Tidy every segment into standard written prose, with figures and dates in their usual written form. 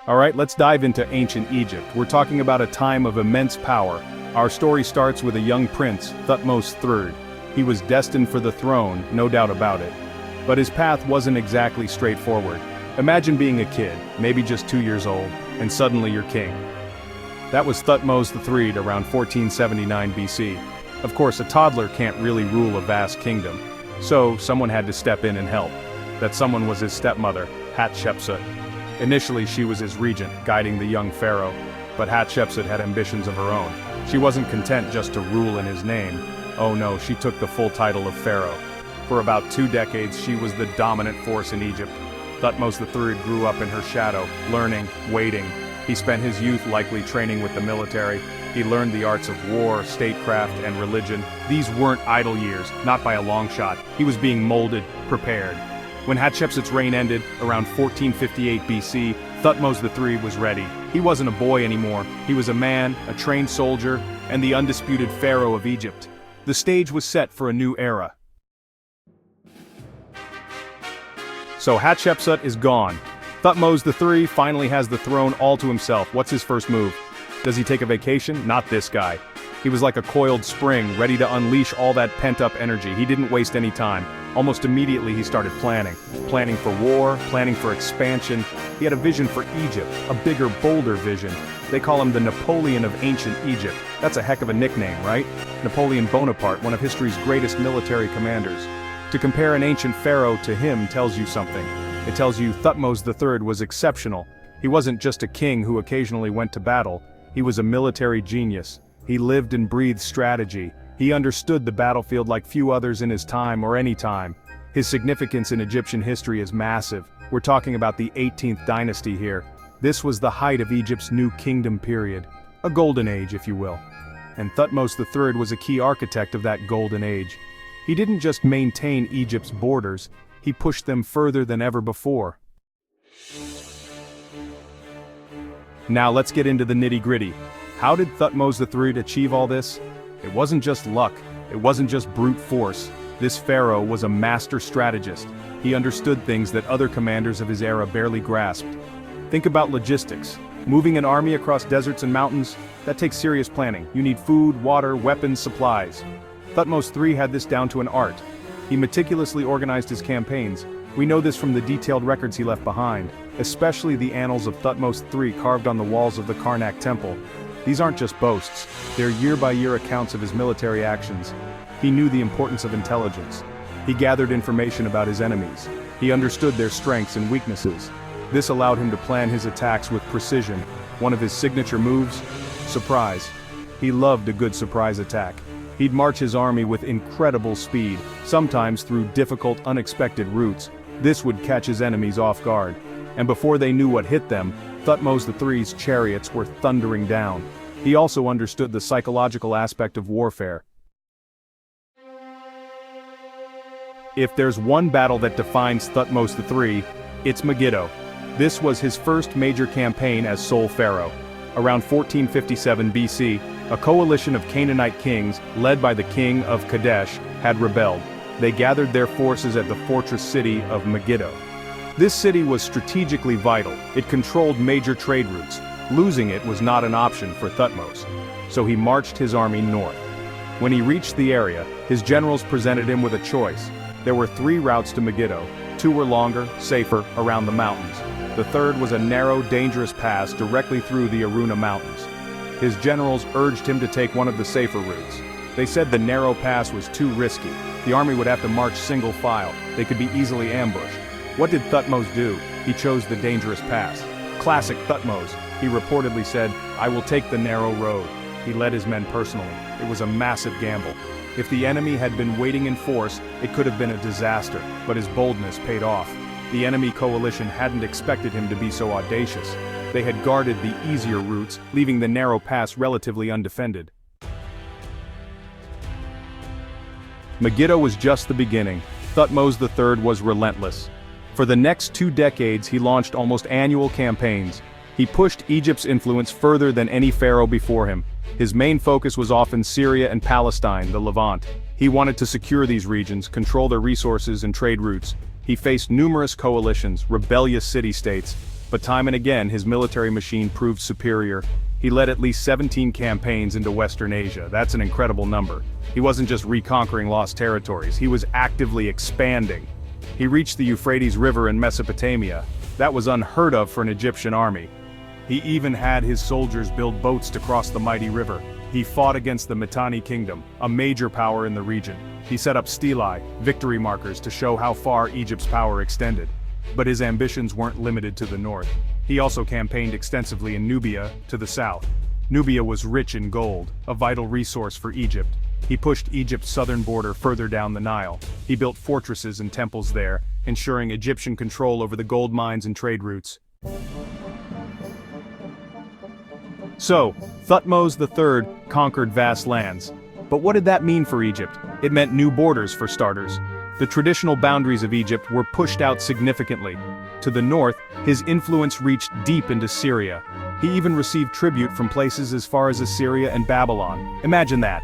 Alright, let's dive into ancient Egypt. We're talking about a time of immense power. Our story starts with a young prince, Thutmose III. He was destined for the throne, no doubt about it. But his path wasn't exactly straightforward. Imagine being a kid, maybe just 2 years old, and suddenly you're king. That was Thutmose III around 1479 BC. Of course, a toddler can't really rule a vast kingdom. So, someone had to step in and help. That someone was his stepmother, Hatshepsut. Initially she was his regent, guiding the young pharaoh, but Hatshepsut had ambitions of her own. She wasn't content just to rule in his name. Oh no, she took the full title of pharaoh. For about 2 decades she was the dominant force in Egypt. Thutmose III grew up in her shadow, learning, waiting. He spent his youth likely training with the military. He learned the arts of war, statecraft, and religion. These weren't idle years, not by a long shot. He was being molded, prepared. When Hatshepsut's reign ended, around 1458 BC, Thutmose III was ready. He wasn't a boy anymore. He was a man, a trained soldier, and the undisputed pharaoh of Egypt. The stage was set for a new era. So Hatshepsut is gone. Thutmose III finally has the throne all to himself. What's his first move? Does he take a vacation? Not this guy. He was like a coiled spring, ready to unleash all that pent-up energy. He didn't waste any time. Almost immediately he started planning. Planning for war, planning for expansion. He had a vision for Egypt, a bigger, bolder vision. They call him the Napoleon of ancient Egypt. That's a heck of a nickname, right? Napoleon Bonaparte, one of history's greatest military commanders. To compare an ancient pharaoh to him tells you something. It tells you Thutmose III was exceptional. He wasn't just a king who occasionally went to battle. He was a military genius. He lived and breathed strategy. He understood the battlefield like few others in his time or any time. His significance in Egyptian history is massive. We're talking about the 18th dynasty here. This was the height of Egypt's new kingdom period. A golden age, if you will. And Thutmose III was a key architect of that golden age. He didn't just maintain Egypt's borders, he pushed them further than ever before. Now let's get into the nitty-gritty. How did Thutmose III achieve all this? It wasn't just luck, it wasn't just brute force. This pharaoh was a master strategist. He understood things that other commanders of his era barely grasped. Think about logistics. Moving an army across deserts and mountains, that takes serious planning. You need food, water, weapons, supplies. Thutmose III had this down to an art. He meticulously organized his campaigns. We know this from the detailed records he left behind, especially the annals of Thutmose III carved on the walls of the Karnak temple. These aren't just boasts, they're year-by-year accounts of his military actions. He knew the importance of intelligence. He gathered information about his enemies. He understood their strengths and weaknesses. This allowed him to plan his attacks with precision. One of his signature moves? Surprise. He loved a good surprise attack. He'd march his army with incredible speed, sometimes through difficult, unexpected routes. This would catch his enemies off guard. And before they knew what hit them, Thutmose III's chariots were thundering down. He also understood the psychological aspect of warfare. If there's one battle that defines Thutmose III, it's Megiddo. This was his first major campaign as sole pharaoh. Around 1457 BC, a coalition of Canaanite kings, led by the king of Kadesh, had rebelled. They gathered their forces at the fortress city of Megiddo. This city was strategically vital. It controlled major trade routes. Losing it was not an option for Thutmose. So he marched his army north. When he reached the area, his generals presented him with a choice. There were 3 routes to Megiddo. 2 were longer, safer, around the mountains. The third was a narrow, dangerous pass directly through the Aruna Mountains. His generals urged him to take one of the safer routes. They said the narrow pass was too risky. The army would have to march single file. They could be easily ambushed. What did Thutmose do? He chose the dangerous pass. Classic Thutmose. He reportedly said, "I will take the narrow road." He led his men personally. It was a massive gamble. If the enemy had been waiting in force, it could have been a disaster, but his boldness paid off. The enemy coalition hadn't expected him to be so audacious. They had guarded the easier routes, leaving the narrow pass relatively undefended. Megiddo was just the beginning. Thutmose III was relentless. For the next 2 decades he launched almost annual campaigns. He pushed Egypt's influence further than any pharaoh before him. His main focus was often Syria and Palestine, the Levant. He wanted to secure these regions, control their resources and trade routes. He faced numerous coalitions, rebellious city-states. But time and again his military machine proved superior. He led at least 17 campaigns into Western Asia. That's an incredible number. He wasn't just reconquering lost territories, he was actively expanding. He reached the Euphrates River in Mesopotamia. That was unheard of for an Egyptian army. He even had his soldiers build boats to cross the mighty river. He fought against the Mitanni kingdom, a major power in the region. He set up stelae, victory markers, to show how far Egypt's power extended. But his ambitions weren't limited to the north. He also campaigned extensively in Nubia, to the south. Nubia was rich in gold, a vital resource for Egypt. He pushed Egypt's southern border further down the Nile. He built fortresses and temples there, ensuring Egyptian control over the gold mines and trade routes. So, Thutmose III conquered vast lands. But what did that mean for Egypt? It meant new borders for starters. The traditional boundaries of Egypt were pushed out significantly. To the north, his influence reached deep into Syria. He even received tribute from places as far as Assyria and Babylon. Imagine that.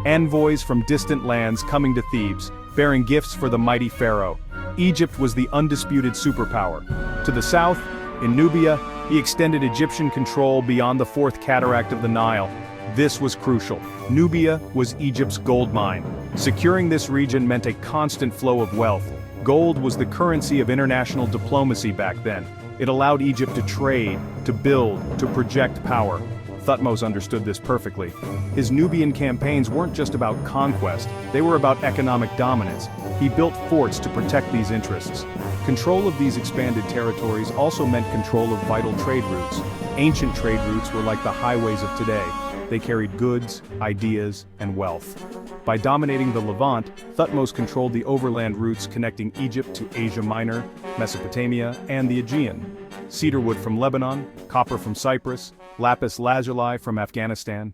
Envoys from distant lands coming to Thebes, bearing gifts for the mighty Pharaoh. Egypt was the undisputed superpower. To the south, in Nubia, he extended Egyptian control beyond the fourth cataract of the Nile. This was crucial. Nubia was Egypt's gold mine. Securing this region meant a constant flow of wealth. Gold was the currency of international diplomacy back then. It allowed Egypt to trade, to build, to project power. Thutmose understood this perfectly. His Nubian campaigns weren't just about conquest, they were about economic dominance. He built forts to protect these interests. Control of these expanded territories also meant control of vital trade routes. Ancient trade routes were like the highways of today. They carried goods, ideas, and wealth. By dominating the Levant, Thutmose controlled the overland routes connecting Egypt to Asia Minor, Mesopotamia, and the Aegean. Cedarwood from Lebanon, copper from Cyprus, lapis lazuli from Afghanistan.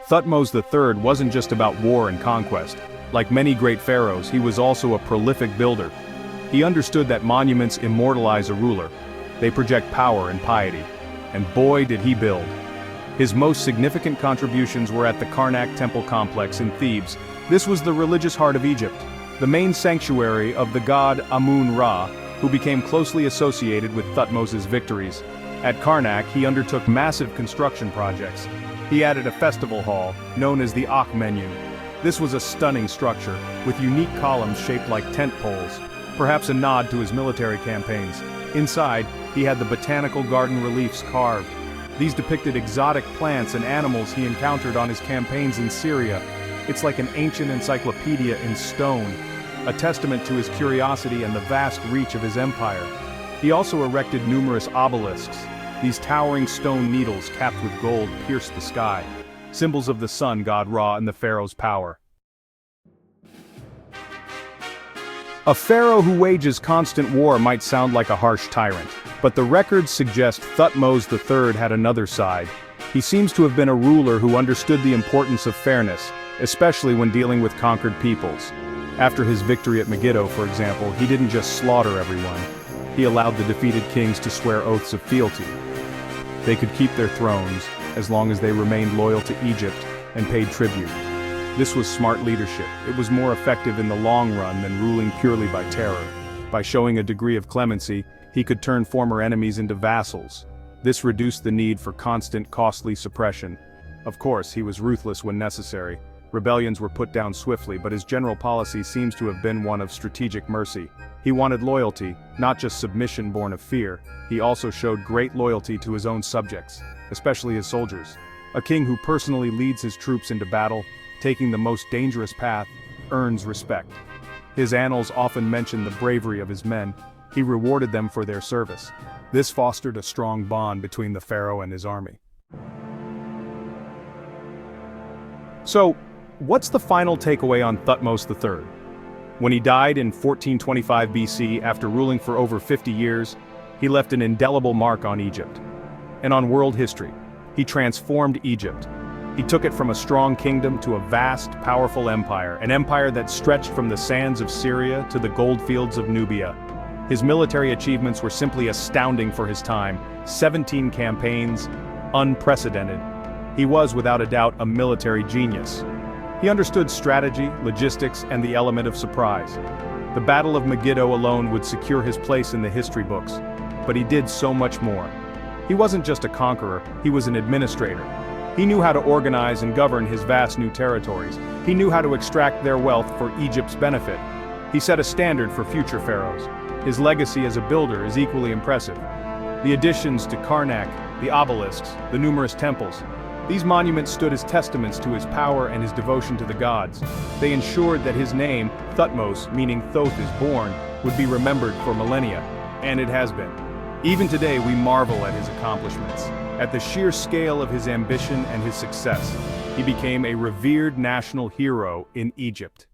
Thutmose III wasn't just about war and conquest. Like many great pharaohs, he was also a prolific builder. He understood that monuments immortalize a ruler. They project power and piety. And boy did he build. His most significant contributions were at the Karnak temple complex in Thebes. This was the religious heart of Egypt, the main sanctuary of the god Amun-Ra, who became closely associated with Thutmose's victories. At Karnak, he undertook massive construction projects. He added a festival hall, known as the Akhmenu. This was a stunning structure, with unique columns shaped like tent poles, perhaps a nod to his military campaigns. Inside, he had the botanical garden reliefs carved. These depicted exotic plants and animals he encountered on his campaigns in Syria. It's like an ancient encyclopedia in stone, a testament to his curiosity and the vast reach of his empire. He also erected numerous obelisks. These towering stone needles capped with gold pierced the sky, symbols of the sun god Ra and the pharaoh's power. A pharaoh who wages constant war might sound like a harsh tyrant, but the records suggest Thutmose III had another side. He seems to have been a ruler who understood the importance of fairness, especially when dealing with conquered peoples. After his victory at Megiddo, for example, he didn't just slaughter everyone. He allowed the defeated kings to swear oaths of fealty. They could keep their thrones, as long as they remained loyal to Egypt and paid tribute. This was smart leadership. It was more effective in the long run than ruling purely by terror. By showing a degree of clemency, he could turn former enemies into vassals. This reduced the need for constant, costly suppression. Of course, he was ruthless when necessary. Rebellions were put down swiftly, but his general policy seems to have been one of strategic mercy. He wanted loyalty, not just submission born of fear. He also showed great loyalty to his own subjects, especially his soldiers. A king who personally leads his troops into battle, taking the most dangerous path, earns respect. His annals often mention the bravery of his men. He rewarded them for their service. This fostered a strong bond between the pharaoh and his army. So, what's the final takeaway on Thutmose III? When he died in 1425 BC after ruling for over 50 years, he left an indelible mark on Egypt. And on world history. He transformed Egypt. He took it from a strong kingdom to a vast, powerful empire, an empire that stretched from the sands of Syria to the gold fields of Nubia. His military achievements were simply astounding for his time. 17 campaigns, unprecedented. He was, without a doubt, a military genius. He understood strategy, logistics, and the element of surprise. The Battle of Megiddo alone would secure his place in the history books. But he did so much more. He wasn't just a conqueror, he was an administrator. He knew how to organize and govern his vast new territories. He knew how to extract their wealth for Egypt's benefit. He set a standard for future pharaohs. His legacy as a builder is equally impressive. The additions to Karnak, the obelisks, the numerous temples. These monuments stood as testaments to his power and his devotion to the gods. They ensured that his name, Thutmose, meaning Thoth is born, would be remembered for millennia. And it has been. Even today we marvel at his accomplishments. At the sheer scale of his ambition and his success, he became a revered national hero in Egypt.